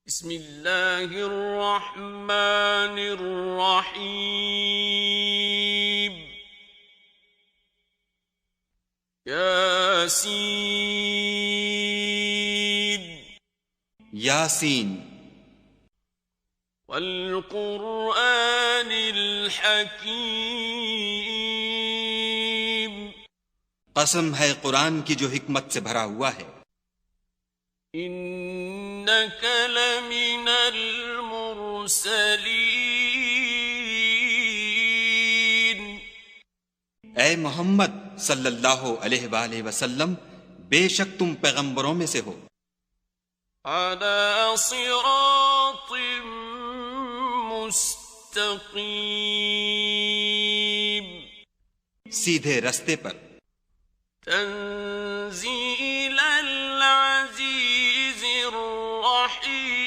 بسم اللہ الرحمن الرحیم یاسین یاسین والقرآن الحکیم قسم ہے قرآن کی جو حکمت سے بھرا ہوا ہے. انک لمن المرسلین اے محمد صلی اللہ علیہ وآلہ وسلم بے شک تم پیغمبروں میں سے ہو. علی صراط مستقیم سیدھے رستے پر. تنزیل العزیز الرحیم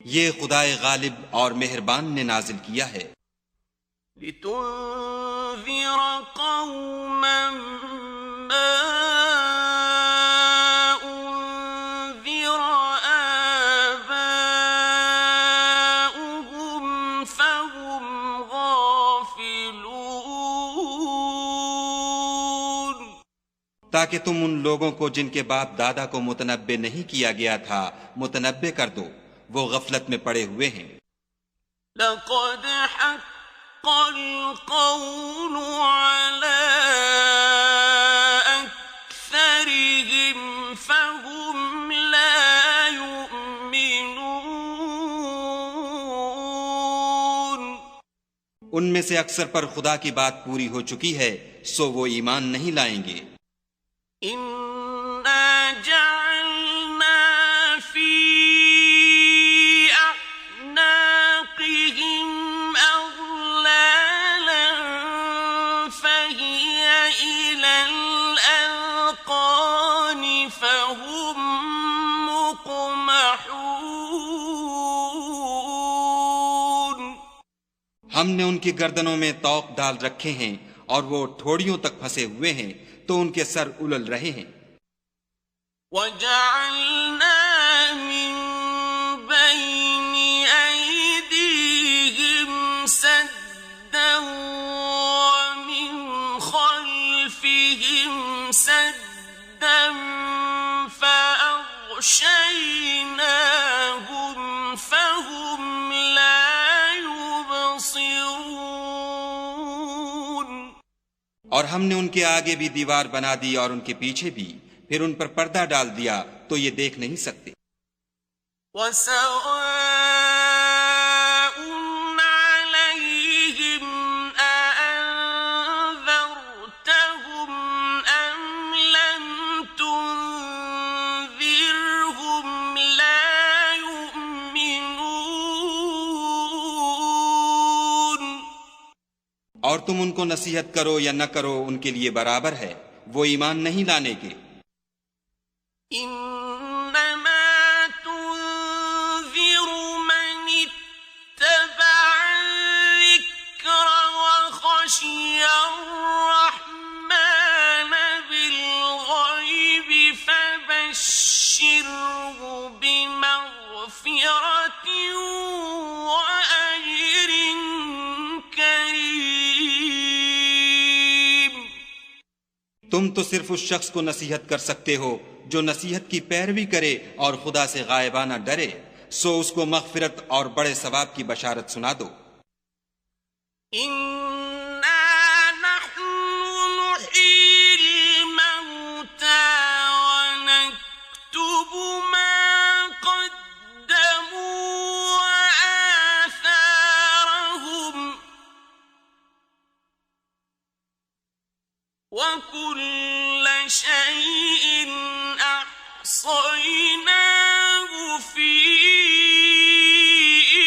یہ خدائے غالب اور مہربان نے نازل کیا ہے. لتنذر قوما ما انذر آباؤهم فهم غافلون تاکہ تم ان لوگوں کو جن کے باپ دادا کو متنبع نہیں کیا گیا تھا متنبع کر دو، وہ غفلت میں پڑے ہوئے ہیں. لقد حق القول على أكثرهم فهم لا يؤمنون ان میں سے اکثر پر خدا کی بات پوری ہو چکی ہے سو وہ ایمان نہیں لائیں گے. إنا جعلنا في أعناقهم أغلالا فهي إلى الأذقان فهم مقمحون ہم نے ان کی گردنوں میں طوق ڈال رکھے ہیں اور وہ ٹھوڑیوں تک پھنسے ہوئے ہیں تو ان کے سر الل رہے ہیں. وَجَعَلْنَا مِن بَيْنِ أَيْدِيهِمْ سَدًّا وَمِنْ خَلْفِهِمْ سَدًّا فَأَغْشَيْنَاهُمْ فَهُمْ لَا يُبْصِرُونَ اور ہم نے ان کے آگے بھی دیوار بنا دی اور ان کے پیچھے بھی، پھر ان پر پردہ ڈال دیا تو یہ دیکھ نہیں سکتے. وَسَوَاءٌ عَلَيْهِمْ أَأَنذَرْتَهُمْ أَمْ لَمْ تُنذِرْهُمْ لَا يُؤْمِنُونَ اور تم ان کو نصیحت کرو یا نہ کرو ان کے لیے برابر ہے، وہ ایمان نہیں لانے کے. إنما تنذر من اتبع الذكر وخشي الرحمن بالغيب فبشره بمغفرة وأجر كريم. تم تو صرف اس شخص کو نصیحت کر سکتے ہو جو نصیحت کی پیروی کرے اور خدا سے غائبانہ ڈرے، سو اس کو مغفرت اور بڑے ثواب کی بشارت سنا دو. إنا نحن نحيي الموتى ونكتب ما قدموا وآثارهم وكل شيء أحصيناه في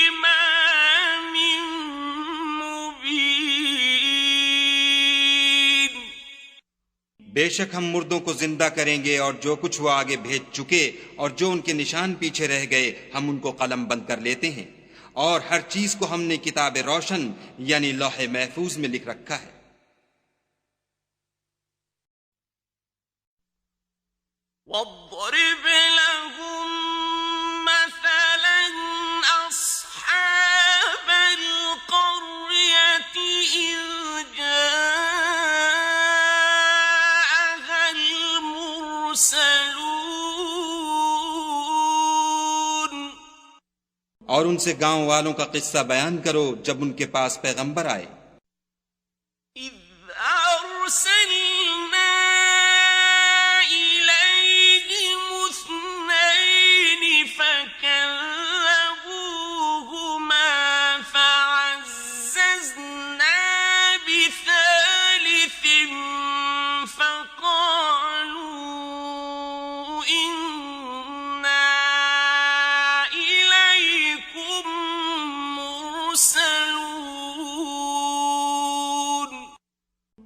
إمام مبين. بے شک ہم مردوں کو زندہ کریں گے اور جو کچھ وہ آگے بھیج چکے اور جو ان کے نشان پیچھے رہ گئے ہم ان کو قلم بند کر لیتے ہیں، اور ہر چیز کو ہم نے کتاب روشن یعنی لوح محفوظ میں لکھ رکھا ہے. واضرب اور ان سے گاؤں والوں کا قصہ بیان کرو جب ان کے پاس پیغمبر آئے. إذ أرسلنا إليهم اثنين فكذبوهما فعززنا بثالث فقالوا إنا إليكم مرسلون.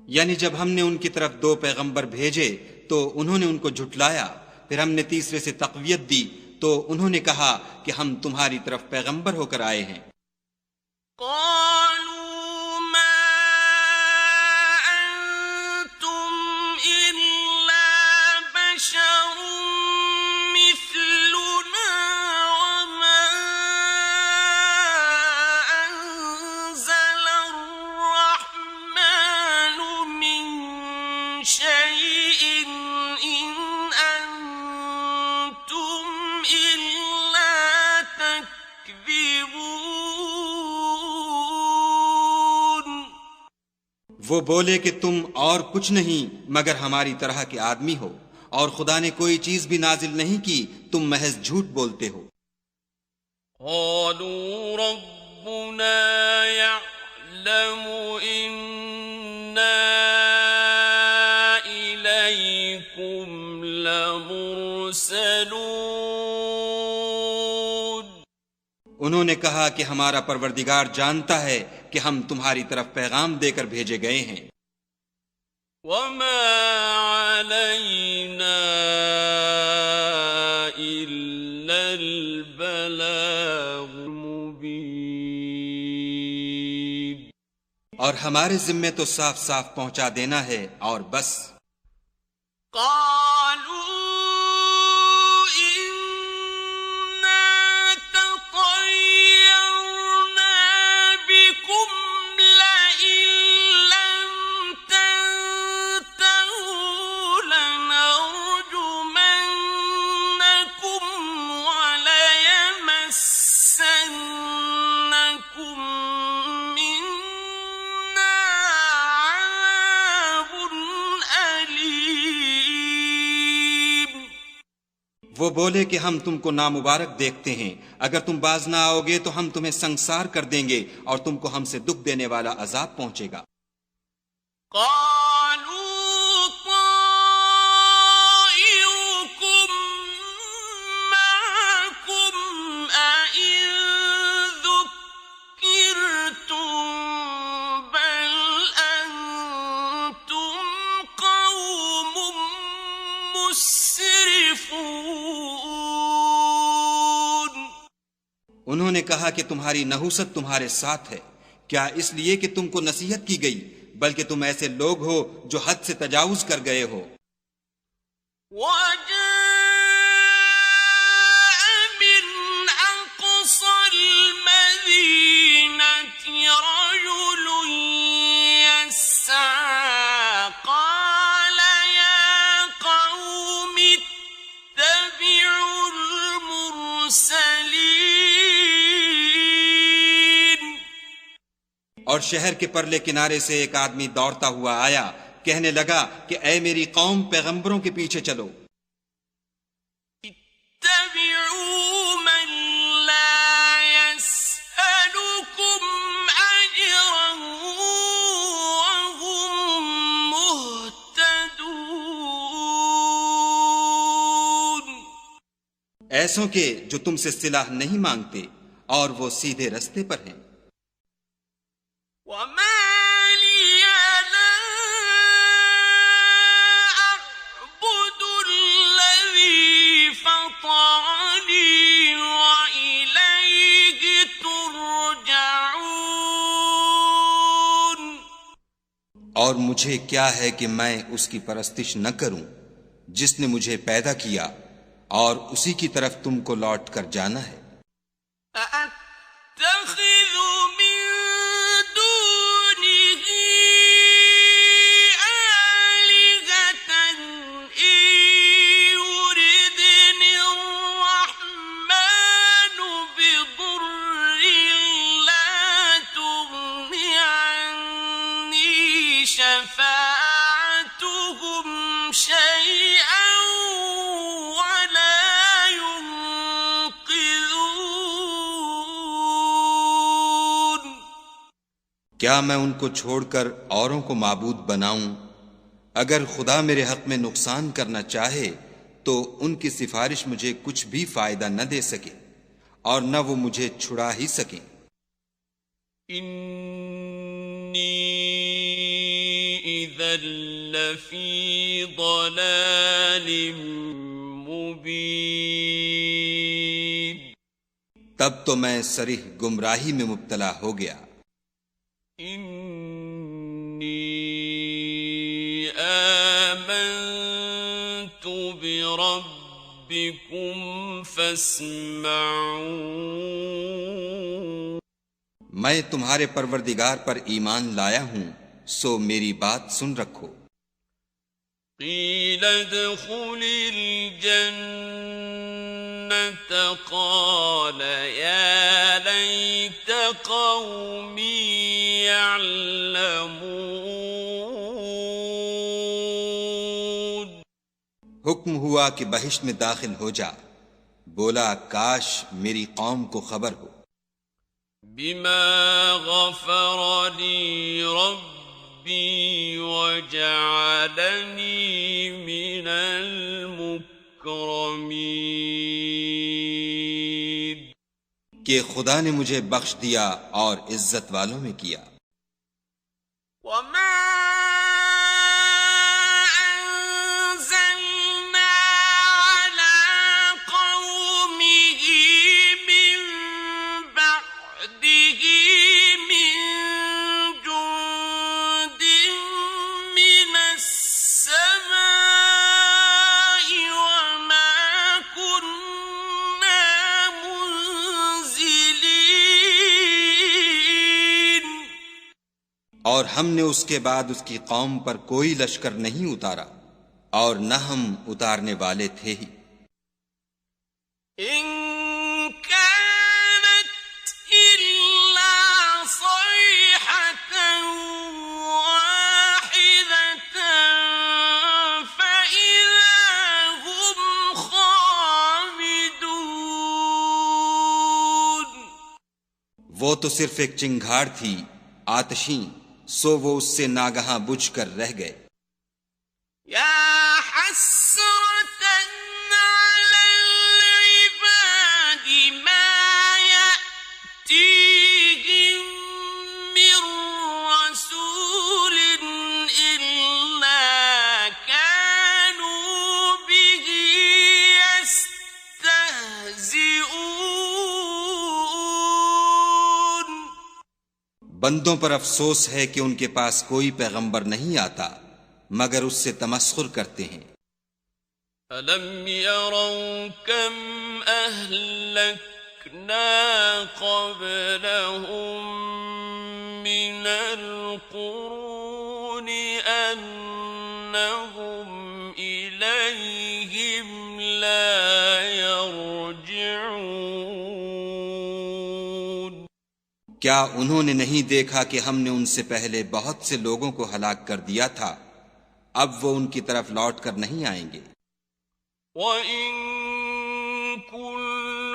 یعنی جب ہم نے ان کی طرف 2 پیغمبر بھیجے تو انہوں نے ان کو جھٹلایا، پھر ہم نے تیسرے سے تقویت دی تو انہوں نے کہا کہ ہم تمہاری طرف پیغمبر ہو کر آئے ہیں. قالوا ما أنتم إلا بشر مثلنا وما أنزل الرحمن من شيء إن أنتم إلا تكذبون. وہ بولے کہ تم اور کچھ نہیں مگر ہماری طرح کے آدمی ہو، اور خدا نے کوئی چیز بھی نازل نہیں کی، تم محض جھوٹ بولتے ہو. قالوا ربنا يعلم إنا إليكم لمرسلون. انہوں نے کہا کہ ہمارا پروردگار جانتا ہے کہ ہم تمہاری طرف پیغام دے کر بھیجے گئے ہیں. وما علينا إلا البلاغ المبين. اور ہمارے ذمے تو صاف صاف پہنچا دینا ہے اور بس. قالوا إنا تطيرنا بكم لئن لم تنتهوا لنرجمنكم وليمسنكم منا عذاب أليم. وہ بولے کہ ہم تم کو نامبارک دیکھتے ہیں، اگر تم باز نہ آؤ گے تو ہم تمہیں سنسار کر دیں گے اور تم کو ہم سے دکھ دینے والا عذاب پہنچے گا. قالوا طائركم معكم أئن ذكرتم بل أنتم قوم مسرفون. انہوں نے کہا کہ تمہاری نحوست تمہارے ساتھ ہے، کیا اس لیے کہ تم کو نصیحت کی گئی، بلکہ تم ایسے لوگ ہو جو حد سے تجاوز کر گئے ہو. وجاء من أقصى المدينة رجل يسعى قال يا قوم اتبعوا المرسلين. اور شہر کے پرلے کنارے سے ایک آدمی دوڑتا ہوا آیا، کہنے لگا کہ اے میری قوم، پیغمبروں کے پیچھے چلو. اتبعوا من لا يسألكم أجرا وهم مهتدون. ایسوں کے جو تم سے صلہ نہیں مانگتے اور وہ سیدھے رستے پر ہیں. وما لي لا أعبد الذي فطرني وإليه ترجعون. اور مجھے کیا ہے کہ میں اس کی پرستش نہ کروں جس نے مجھے پیدا کیا، اور اسی کی طرف تم کو لوٹ کر جانا ہے. أأتخذ من دونه آلهة إن يردني الرحمن بضر کیا میں ان کو چھوڑ کر اوروں کو معبود بناؤں؟ اگر خدا میرے حق میں نقصان کرنا چاہے تو ان کی سفارش مجھے کچھ بھی فائدہ نہ دے سکے اور نہ وہ مجھے چھڑا ہی سکیں۔ انی اذا لفی ضلال مبین، تب تو میں صریح گمراہی میں مبتلا ہو گیا۔ انی آمنت بربکم فاسمعون، میں تمہارے پروردگار پر ایمان لایا ہوں، سو میری بات سن رکھو۔ قیل ادخل الجنة قال یا لیت قومی یعلمون، حکم ہوا کہ بہشت میں داخل ہو جا، بولا کاش میری قوم کو خبر ہو۔ بما غفر لی ربی وجعلنی من المکرمین، کہ خدا نے مجھے بخش دیا اور عزت والوں میں کیا۔ وما أنزلنا على قومه من بعده من جند من السماء وما كنا منزلين، اور ہم نے اس کے بعد اس کی قوم پر کوئی لشکر نہیں اتارا اور نہ ہم اتارنے والے تھے ہی۔ إن كانت إلا صيحة واحدة فإذا هم خامدون، وہ تو صرف ایک چنگھاڑ تھی آتشیں، سو وہ اس سے ناگہاں بجھ کر رہ گئے۔ يا حسرة على العباد ما يأتيهم من رسول إلا كانوا به يستهزئون، بندوں پر افسوس ہے کہ ان کے پاس کوئی پیغمبر نہیں آتا مگر اس سے تمسخر کرتے ہیں۔ أَلَمْ يَرَوْا كَمْ أَهْلَكْنَا قَبْلَهُمْ مِنَ الْقُرُونِ أَنَّهُمْ إِلَيْهِمْ لَا يَرْجِعُونَ، کیا انہوں نے نہیں دیکھا کہ ہم نے ان سے پہلے بہت سے لوگوں کو ہلاک کر دیا تھا، اب وہ ان کی طرف لوٹ کر نہیں آئیں گے۔ وَإِن كُلٌّ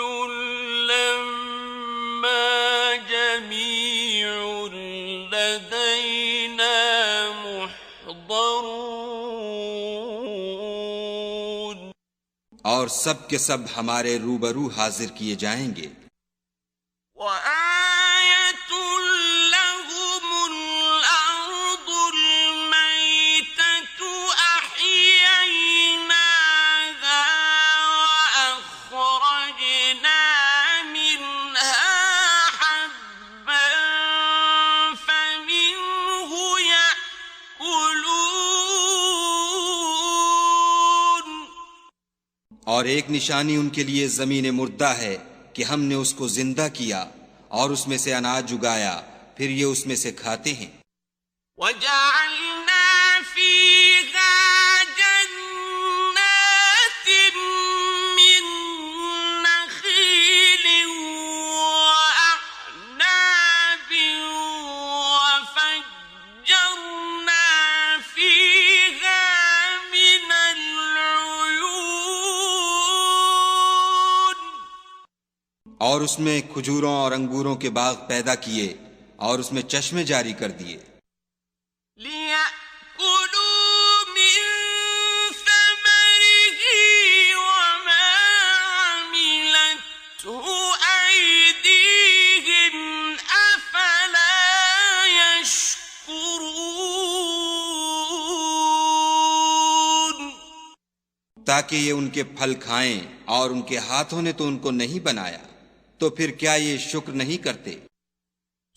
لَّمَّا جَمِيعٌ لَّدَيْنَا مُحْضَرُونَ، اور سب کے سب ہمارے روبرو حاضر کیے جائیں گے۔ وَآيَةٌ لَّهُمُ الْأَرْضُ الْمَيْتَةُ أَحْيَيْنَاهَا وَأَخْرَجْنَا مِنْهَا حَبًّا فَمِنْهُ يَأْكُلُونَ، اور ایک نشانی ان کے لیے زمین مردہ ہے کہ ہم نے اس کو زندہ کیا اور اس میں سے اناج اگایا، پھر یہ اس میں سے کھاتے ہیں۔ وَجَعَلْنَا فِيهَا جَنَّاتٍ مِّن نَّخِيلٍ وَأَعْنَابٍ وَفَجَّرْنَا فِيهَا مِنَ الْعُيُونِ، اور اس میں کھجوروں اور انگوروں کے باغ پیدا کیے اور اس میں چشمے جاری کر دیے لِيَأْكُلُوا مِن ثَمَرِهِ وَمَا عَمِلَتْهُ أَيْدِيهِمْ أَفَلَا يَشْكُرُونَ تاکہ یہ ان کے پھل کھائیں، اور ان کے ہاتھوں نے تو ان کو نہیں بنایا، تو پھر کیا یہ شکر نہیں کرتے؟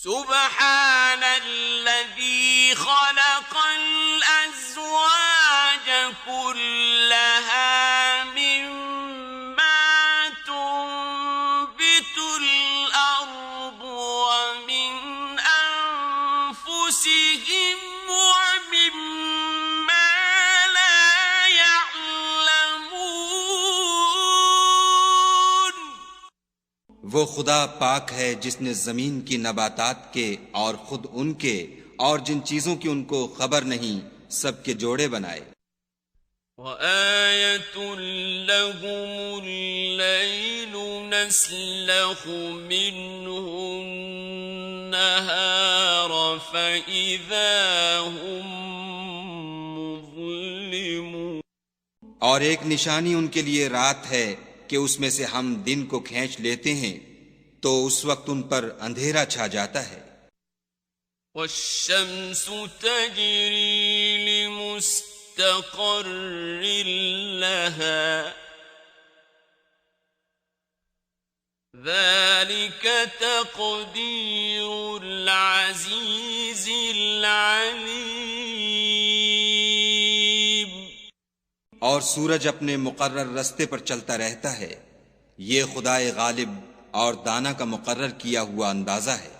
سبحان الذي خلق الأزواج كلها مما تنبت الأرض ومن أنفسهم ومما لا يعلمون وہ خدا پاک ہے جس نے زمین کی نباتات کے اور خود ان کے اور جن چیزوں کی ان کو خبر نہیں سب کے جوڑے بنائے وَآيَةٌ لَهُمُ اللَّيْلُ نَسْلَخُ مِنْهُ النَّهَارَ فَإِذَا هُمْ مُظْلِمُونَ اور ایک نشانی ان کے لیے رات ہے کہ اس میں سے ہم دن کو کھینچ لیتے ہیں تو اس وقت ان پر اندھیرا چھا جاتا ہے وَالشَّمْسُ تَجْرِي لِمُسْتَقَرٍّ لَهَا ذَلِكَ تَقْدِيرُ الْعَزِيزِ الْعَلِيمِ اور سورج اپنے مقرر رستے پر چلتا رہتا ہے، یہ خدائے غالب اور دانا کا مقرر کیا ہوا اندازہ ہے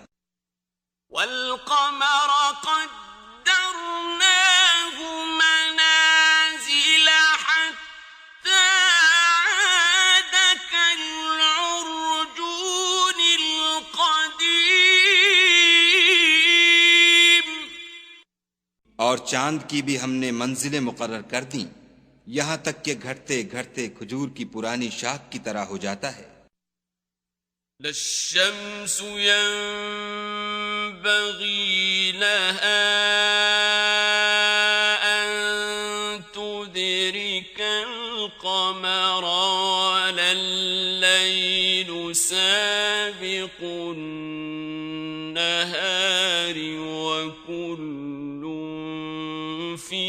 وَالْقَمَرَ قَدَّرْنَاهُ مَنَازِلَ حَتَّى عَادَ كَالْعُرْجُونِ الْقَدِيمِ اور چاند کی بھی ہم نے منزلیں مقرر کر دیں، یہاں تک کہ گھٹتے گھٹتے کھجور کی پرانی شاخ کی طرح ہو جاتا ہے لَلشَّمْسُ يَنبَغِي لَهَا أَن تُدْرِكَ الْقَمَرَ وَلَا اللَّيْلُ سَابِقُ النَّهَارِ وَكُلٌّ فِي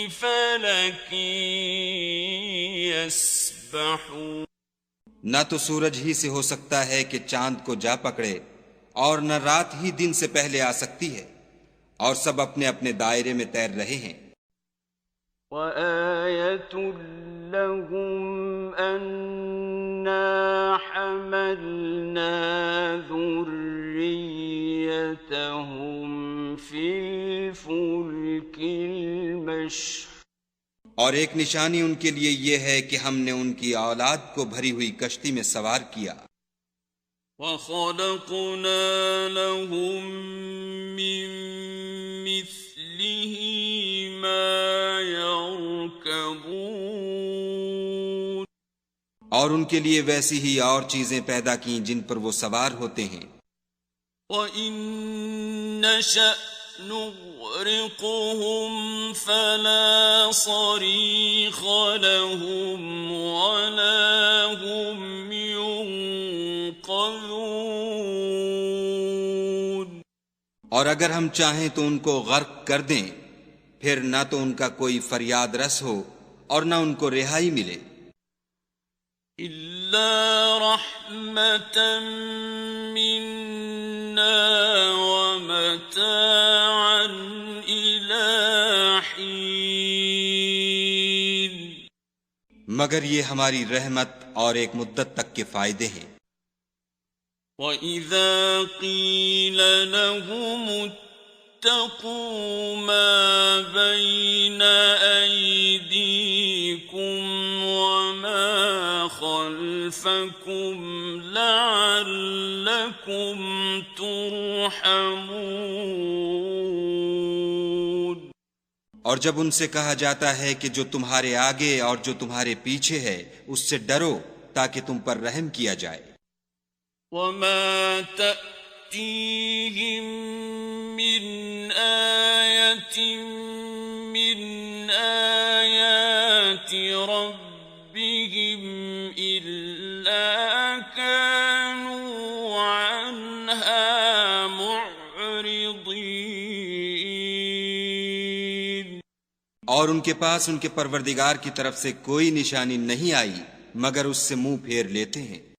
فَلَكٍ يَسْبَحُونَ نہ تو سورج ہی سے ہو سکتا ہے کہ چاند کو جا پکڑے، اور نہ رات ہی دن سے پہلے آ سکتی ہے، اور سب اپنے اپنے دائرے میں تیر رہے ہیں وَآيَةٌ لَهُمْ أَنَّا حَمَلْنَا ذُرِّيَّتَهُمْ فِي الْفُلْكِ الْمَشْحُونِ اور ایک نشانی ان کے لیے یہ ہے کہ ہم نے ان کی اولاد کو بھری ہوئی کشتی میں سوار کیا وَخَلَقْنَا لَهُم مِّن مِّثْلِهِ مَا يَرْكَبُونَ اور ان کے لیے ویسی ہی اور چیزیں پیدا کیں جن پر وہ سوار ہوتے ہیں وَإِن نَّشَأْ نُغْرِقْهُمْ فَلَا صَرِيخَ لَهُمْ وَلَا هُمْ يُنقَذُونَ اور اگر ہم چاہیں تو ان کو غرق کر دیں، پھر نہ تو ان کا کوئی فریاد رس ہو اور نہ ان کو رہائی ملے إِلَّا رَحْمَةً مِّنَّا وَمَتَاعًا إِلَىٰ حِينٍ مگر یہ ہماری رحمت اور ایک مدت تک کے فائدے ہیں وَإِذَا قِيلَ لَهُمُ اتَّقُوا مَا بَيْنَ أَيْدِيكُمْ وَمَا خَلْفَكُمْ لَعَلَّكُمْ تُرْحَمُونَ اور جب ان سے کہا جاتا ہے کہ جو تمہارے آگے اور جو تمہارے پیچھے ہے اس سے ڈرو تاکہ تم پر رحم کیا جائے وَمَا تَأْتِيهِم معرضين اور ان کے پاس ان کے پروردگار کی طرف سے کوئی نشانی نہیں آئی مگر اس سے منہ پھیر لیتے ہیں۔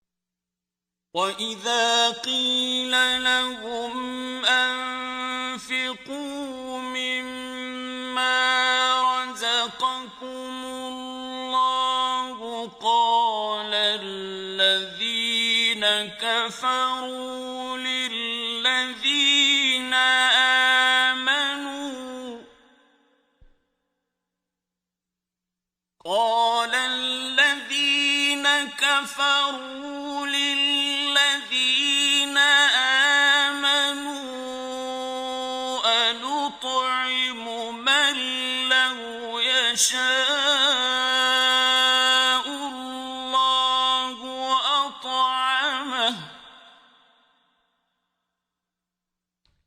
وَإِذَا قِيلَ لَهُمْ أَنفِقُوا مِمَّا رَزَقَكُمُ اللَّهُ قَالَ الَّذِينَ كَفَرُوا لِلَّذِينَ آمَنُوا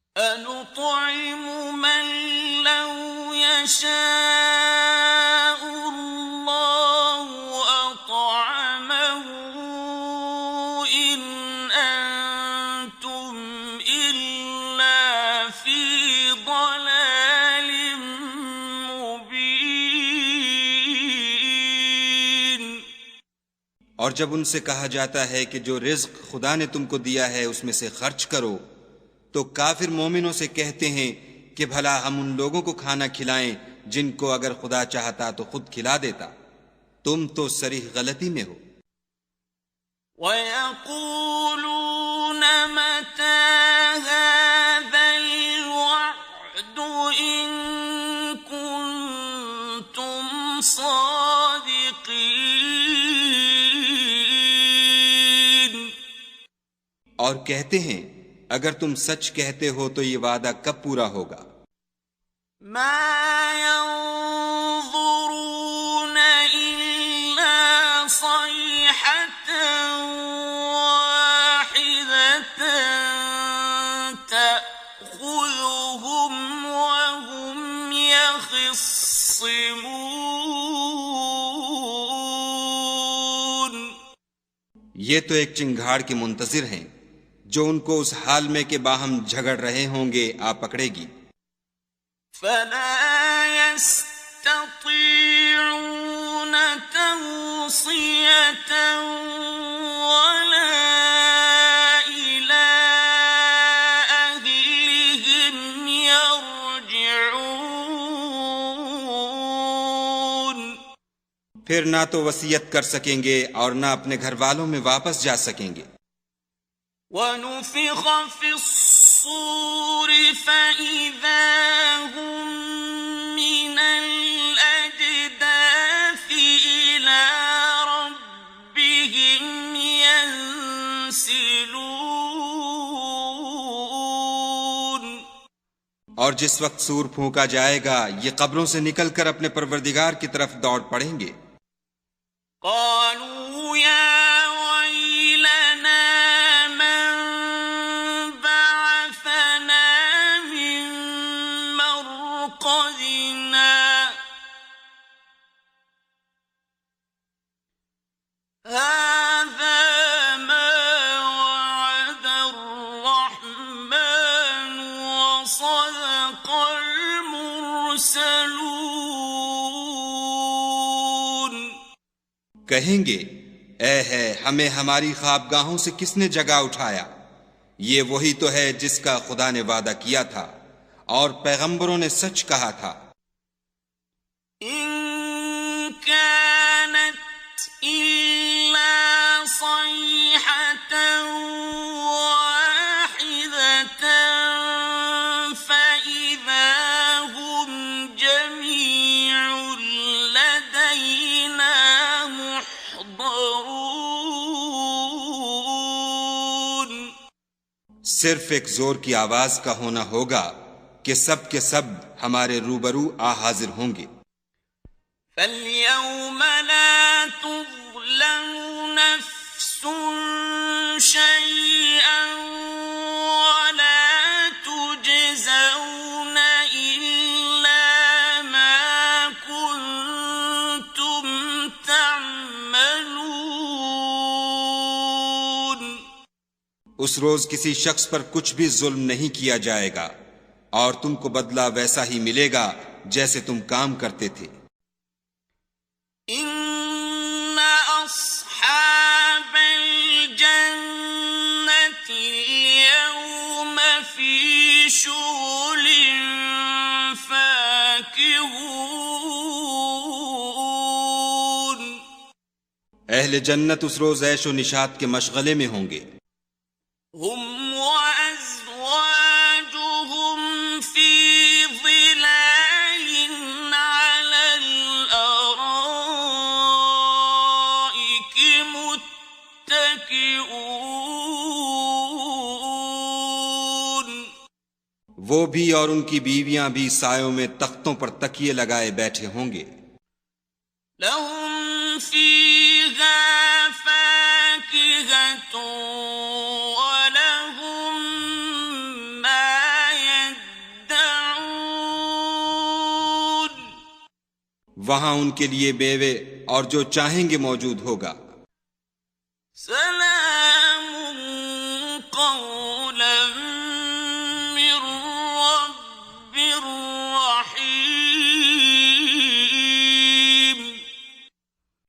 أَنُطْعِمُ مَن لَّوْ يَشَاءُ اللَّهُ أَطْعَمَهُ إِنْ أَنتُمْ إِلَّا فِي ضَلَالٍ مُّبِينٍ۔ اور جب ان سے کہا جاتا ہے کہ جو رزق خدا نے تم کو دیا ہے اس میں سے خرچ کرو، تو کافر مومنوں سے کہتے ہیں کہ بھلا ہم ان لوگوں کو کھانا کھلائیں جن کو اگر خدا چاہتا تو خود کھلا دیتا، تم تو صریح غلطی میں ہو۔ وَيَقُولُونَ مَتَىٰ هَٰذَا الْوَعْدُ إِن كُنتُمْ صَادِقِينَ۔ اور کہتے ہیں اگر تم سچ کہتے ہو تو یہ وعدہ کب پورا ہوگا؟ مَا يَنظُرُونَ إِلَّا صَيْحَةً وَاحِدَةً تَأْخُذُهُمْ وَهُمْ يَخِصِّمُونَ۔ یہ تو ایک چنگھاڑ کے منتظر ہیں جو ان کو اس حال میں کہ باہم جھگڑ رہے ہوں گے آ پکڑے گی۔ فَلَا يَسْتَطِيعُونَ تَوْصِيَةً وَلَا إِلَىٰ أَهْلِهِمْ يَرْجِعُونَ۔ پھر نہ تو وصیت کر سکیں گے اور نہ اپنے گھر والوں میں واپس جا سکیں گے۔ وَنُفِخَ فِي الصُّورِ فَإِذَا هُم مِّنَ الْأَجْدَاثِ إِلَىٰ رَبِّهِمْ يَنسِلُونَ۔ اور جس وقت سور پھونکا جائے گا یہ قبروں سے نکل کر اپنے پروردگار کی طرف دوڑ پڑیں گے۔ قَالُوا يَا کہیں گے اے ہے ہمیں ہماری خوابگاہوں سے کس نے جگا اٹھایا، یہ وہی تو ہے جس کا خدا نے وعدہ کیا تھا اور پیغمبروں نے سچ کہا تھا۔ إِن كَانَتْ إِلَّا صَيْحَةً وَاحِدَةً فَإِذَا هُمْ جَمِيعٌ لَّدَيْنَا مُحْضَرُونَ۔ صرف ایک زور کی آواز کا ہونا ہوگا کہ سب کے سب ہمارے روبرو آ حاضر ہوں گے۔ فَالْيَوْمَ لَا تُظْلَمُ نَفْسٌ شَيْئًا وَلَا تُجْزَوْنَ إِلَّا مَا كُنتُمْ تَعْمَلُونَ۔ اس روز کسی شخص پر کچھ بھی ظلم نہیں کیا جائے گا، اور تم کو بدلہ ویسا ہی ملے گا جیسے تم کام کرتے تھے۔ إن أصحاب الجنة اليوم في شغل فاكهون اہل جنت اس روز عیش و نشاط کے مشغلے میں ہوں گے۔ هم وأزواجهم في ظلال على الأرائك متكئون وہ بھی اور ان کی بیویاں بھی سایوں میں تختوں پر تکیے لگائے بیٹھے ہوں گے۔ لهم فيها فاكهة ولهم ما يدعون وہاں ان کے لیے میوے اور جو چاہیں گے موجود ہوگا۔ سلام قولا من رب رحيم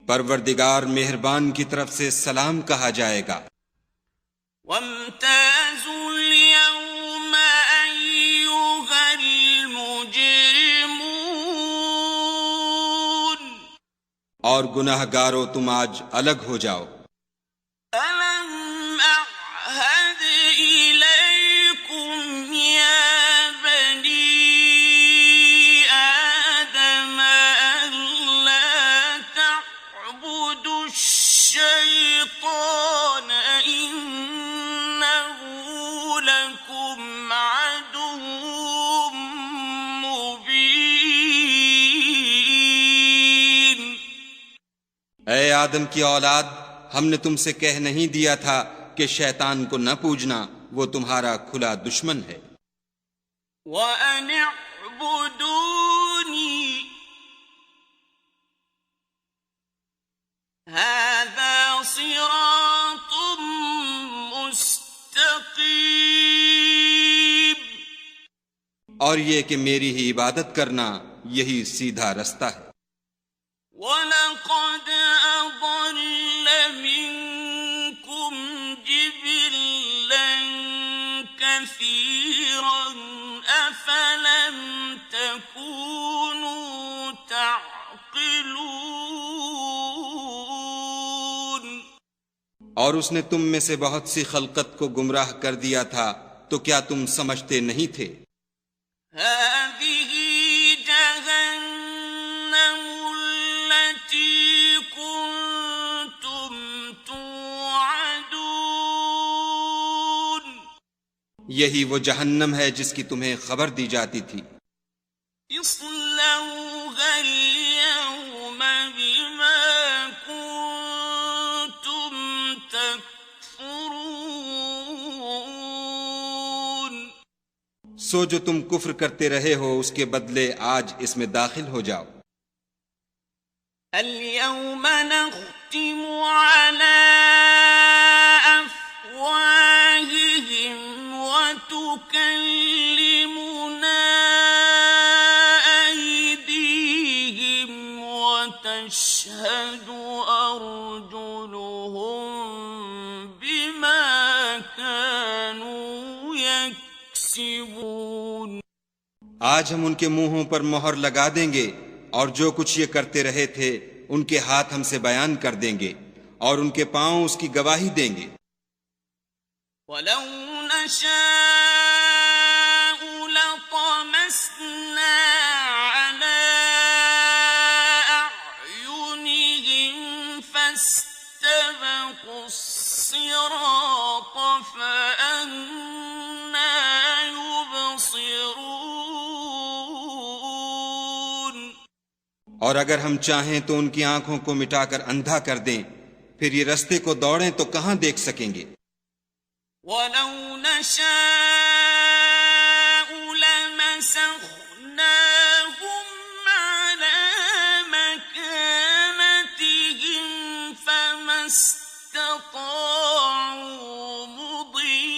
پروردگار مہربان کی طرف سے سلام کہا جائے گا۔ وامتازوا اليوم أيها المجرمون اور گناہ گارو تم آج الگ ہو جاؤ۔ ألم أعهد إليكم يا بني آدم ألا تعبدوا الشيطان إنه لكم عدو مبين اے آدم کی اولاد، ہم نے تم سے کہہ نہیں دیا تھا کہ شیطان کو نہ پوجنا، وہ تمہارا کھلا دشمن ہے۔ وَأَنِ اعْبُدُونِي هَذَا صِرَاطٌ مُسْتَقِيمٌ اور یہ کہ میری ہی عبادت کرنا یہی سیدھا رستہ ہے۔ وَلَقَدْ أَضَلَّ مِنكُمْ جِبِلًّا كَثِيرًا أَفَلَمْ تَكُونُوا تَعْقِلُونَ اور اس نے تم میں سے بہت سی خلقت کو گمراہ کر دیا تھا، تو کیا تم سمجھتے نہیں تھے؟ هذه جهنم التي كنتم توعدون یہی وہ جہنم ہے جس کی تمہیں خبر دی جاتی تھی۔ اصلوها اليوم بما كنتم تكفرون سو جو تم کفر کرتے رہے ہو اس کے بدلے آج اس میں داخل ہو جاؤ۔ اليوم نختم على أفواههم وتكلمنا أيديهم وتشهد أرجلهم بما كانوا يكسبون آج ہم ان کے منہوں پر مہر لگا دیں گے، اور جو کچھ یہ کرتے رہے تھے ان کے ہاتھ ہم سے بیان کر دیں گے، اور ان کے پاؤں اس کی گواہی دیں گے۔ وَلَوْ نَشَاءُ لَطَمَسْنَا عَلَىٰ أَعْيُنِهِمْ فَاسْتَبَقُوا الصِّرَاطَ فَأَنَّىٰ يُبْصِرُونَ اور اگر ہم چاہیں تو ان کی آنکھوں کو مٹا کر اندھا کر دیں، پھر یہ رستے کو دوڑیں تو کہاں دیکھ سکیں گے؟ وَلَوْ نَشَاءُ لَمَسَخْنَاهُمْ عَلَىٰ مَكَانَتِهِمْ فَمَا اسْتَطَاعُوا مُضِيًّا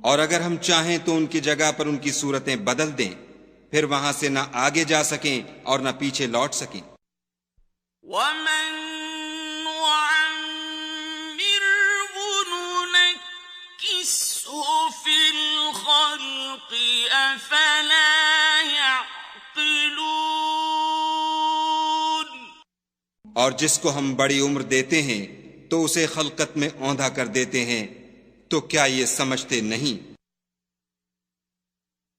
اور اگر ہم چاہیں تو ان کی جگہ پر ان کی صورتیں بدل دیں، پھر وہاں سے نہ آگے جا سکیں اور نہ پیچھے لوٹ سکیں۔ وَمَن نُّعَمِّرْهُ نُنَكِّسْهُ فِي الْخَلْقِ أَفَلَا يَعْقِلُونَ۔ اور جس کو ہم بڑی عمر دیتے ہیں تو اسے خلقت میں اوندھا کر دیتے ہیں، تو کیا یہ سمجھتے نہیں؟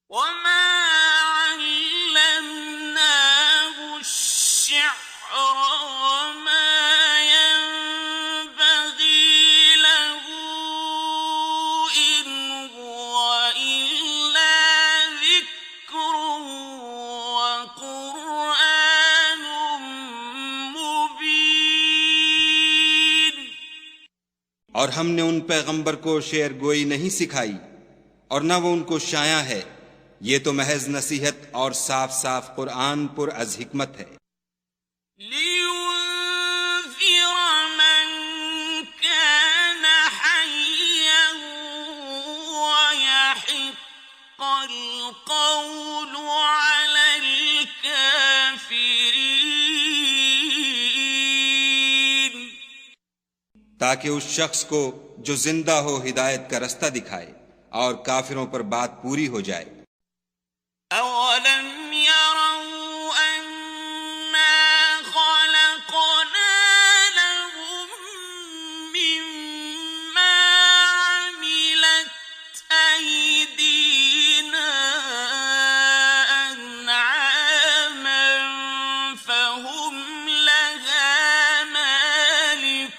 وَمَا عَلَّمْنَاهُ الشِّعْرَ وَمَا يَنبَغِي لَهُ إِنْ هُوَ إِلَّا ذِكْرٌ وَقُرْآنٌ مُبِينٌ۔ اور ہم نے ان پیغمبر کو شعر گوئی نہیں سکھائی اور نہ وہ ان کو شایع ہے، یہ تو محض نصیحت اور صاف صاف قرآن پر از حکمت ہے۔ لِيُنذِرَ مَن كَانَ حَيًّا وَيَحِقَّ الْقَوْلُ عَلَى الْكَافِرِينَ۔ تاکہ اس شخص کو جو زندہ ہو ہدایت کا رستہ دکھائے اور کافروں پر بات پوری ہو جائے۔ أَوَلَمْ يَرَوْا أَنَّا خَلَقْنَا لَهُم مِّمَّا عَمِلَتْ أَيْدِينَا أَنْعَامًا فَهُمْ لَهَا مَالِكُونَ۔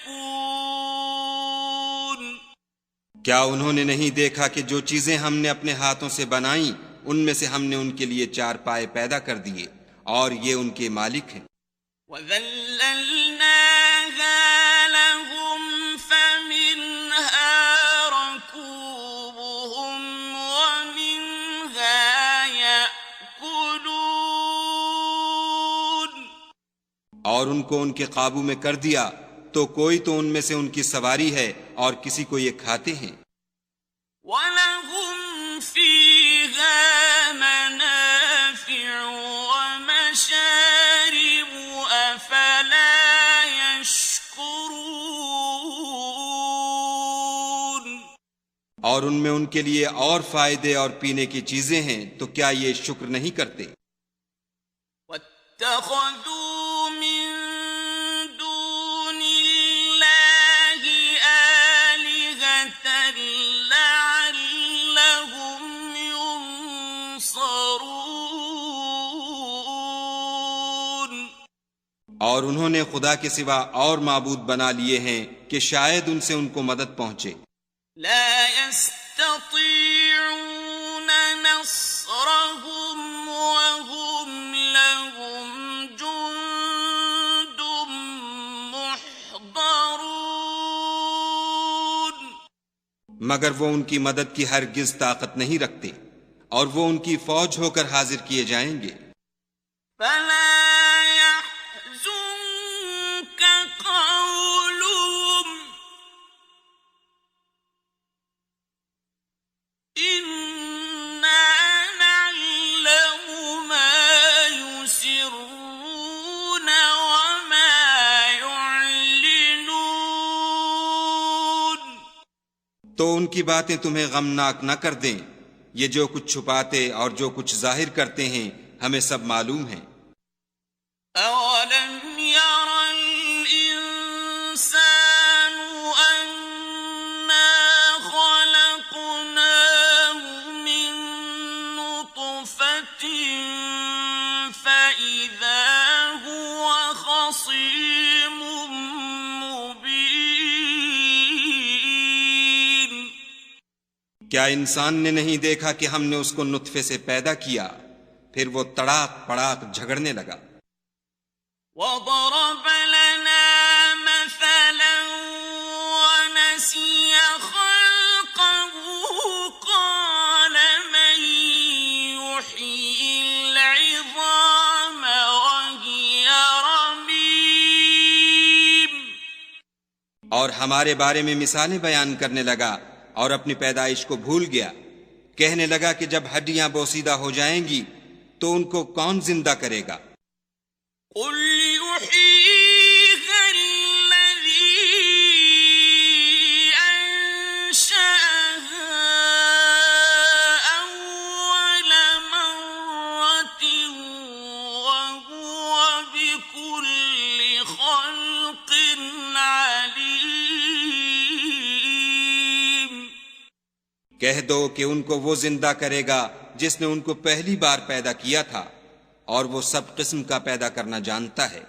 کیا انہوں نے نہیں دیکھا کہ جو چیزیں ہم نے اپنے ہاتھوں سے بنائیں ان میں سے ہم نے ان کے لیے چار پائے پیدا کر دیے اور یہ ان کے مالک ہیں۔ وَذَلَّلْنَاهَا لَهُمْ فَمِنْهَا رَكُوبُهُمْ وَمِنْهَا يَأْكُلُونَ۔ اور ان کو ان کے قابو میں کر دیا تو کوئی تو ان میں سے ان کی سواری ہے اور کسی کو یہ کھاتے ہیں۔ وَلَهُمْ فِيهَا مَنَافِعُ وَمَشَارِبُ أَفَلَا يَشْكُرُونَ۔ اور ان میں ان کے لیے اور فائدے اور پینے کی چیزیں ہیں، تو کیا یہ شکر نہیں کرتے؟ وَاتَّخَذُوا مِن دُونِ اللَّهِ آلِهَةً لَعَلَّهُمْ يُنصَرُونَ۔ اور انہوں نے خدا کے سوا اور معبود بنا لیے ہیں کہ شاید ان سے ان کو مدد پہنچے۔ لا يستطيعون نصرهم وهم لهم جند محضرون۔ مگر وہ ان کی مدد کی ہرگز طاقت نہیں رکھتے اور وہ ان کی فوج ہو کر حاضر کیے جائیں گے۔ فلا يحزنك قولهم إنا نعلم ما يسرون وما يعلنون۔ تو ان کی باتیں تمہیں غمناک نہ کر دیں، یہ جو کچھ چھپاتے اور جو کچھ ظاہر کرتے ہیں ہمیں سب معلوم ہے۔ أَوَلَمْ يَرَ الْإِنسَانُ أَنَّا خَلَقْنَاهُ مِن نُّطْفَةٍ فَإِذَا هُوَ خَصِيمٌ مُّبِينٌ۔ کیا انسان نے نہیں دیکھا کہ ہم نے اس کو نطفے سے پیدا کیا، پھر وہ تڑاک پڑاک جھگڑنے لگا۔ وَضَرَبَ لَنَا مَثَلًا وَنَسِيَ خَلْقَهُ قَالَ مَن يُحْيِي الْعِظَامَ وَهِيَ رَمِيمٌ۔ اور ہمارے بارے میں مثالیں بیان کرنے لگا اور اپنی پیدائش کو بھول گیا۔ کہنے لگا کہ جب ہڈیاں بوسیدہ ہو جائیں گی تو ان کو کون زندہ کرے گا؟ قل يحييها الذي أنشأها أول مرة وهو بكل خلق عليم. کہہ دو کہ ان کو وہ زندہ کرے گا جس نے ان کو پہلی بار پیدا کیا تھا، اور وہ سب قسم کا پیدا کرنا جانتا ہے.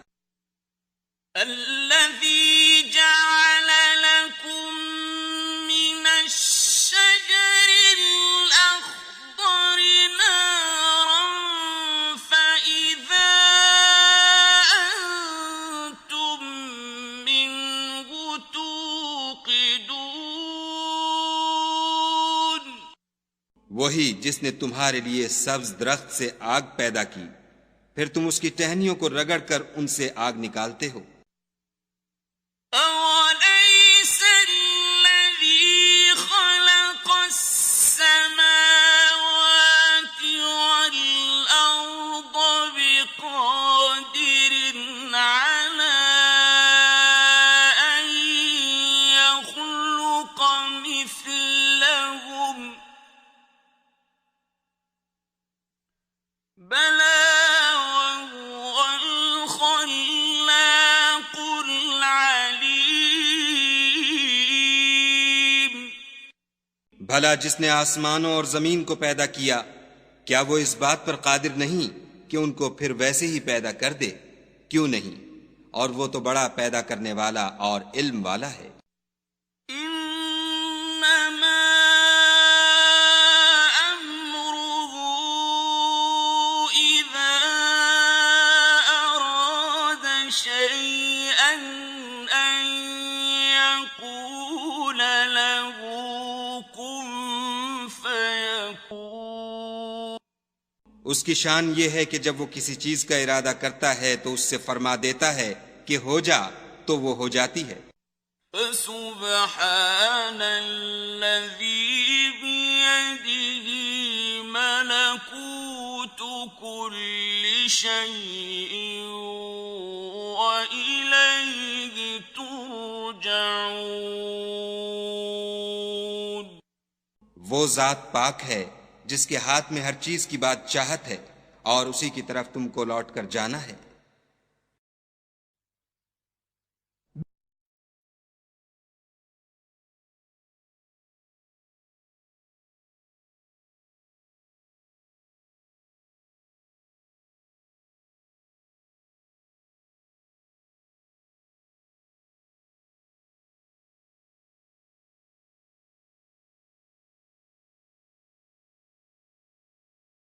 الذي جعل لكم من الشجر الأخضر نارا فإذا أنتم منه توقدون. وہی جس نے تمہارے لیے سبز درخت سے آگ پیدا کی، پھر تم اس کی ٹہنیوں کو رگڑ کر ان سے آگ نکالتے ہو. أوليس الذي خلق السماوات والأرض بقادر على أن يخلق مثلهم بلى وهو الخلاق العليم. بھلا جس نے آسمانوں اور زمین کو پیدا کیا، کیا وہ اس بات پر قادر نہیں کہ ان کو پھر ویسے ہی پیدا کر دے؟ کیوں نہیں، اور وہ تو بڑا پیدا کرنے والا اور علم والا ہے. إنما أمره إذا أراد شيئا أن يقول له كن فيكون. اس کی شان یہ ہے کہ جب وہ کسی چیز کا ارادہ کرتا ہے تو اس سے فرما دیتا ہے کہ ہو جا، تو وہ ہو جاتی ہے. فسبحان الذي بيده ملكوت كل شيء وإليه ترجعون. وہ ذات پاک ہے جس کے ہاتھ میں ہر چیز کی بات چاہت ہے، اور اسی کی طرف تم کو لوٹ کر جانا ہے.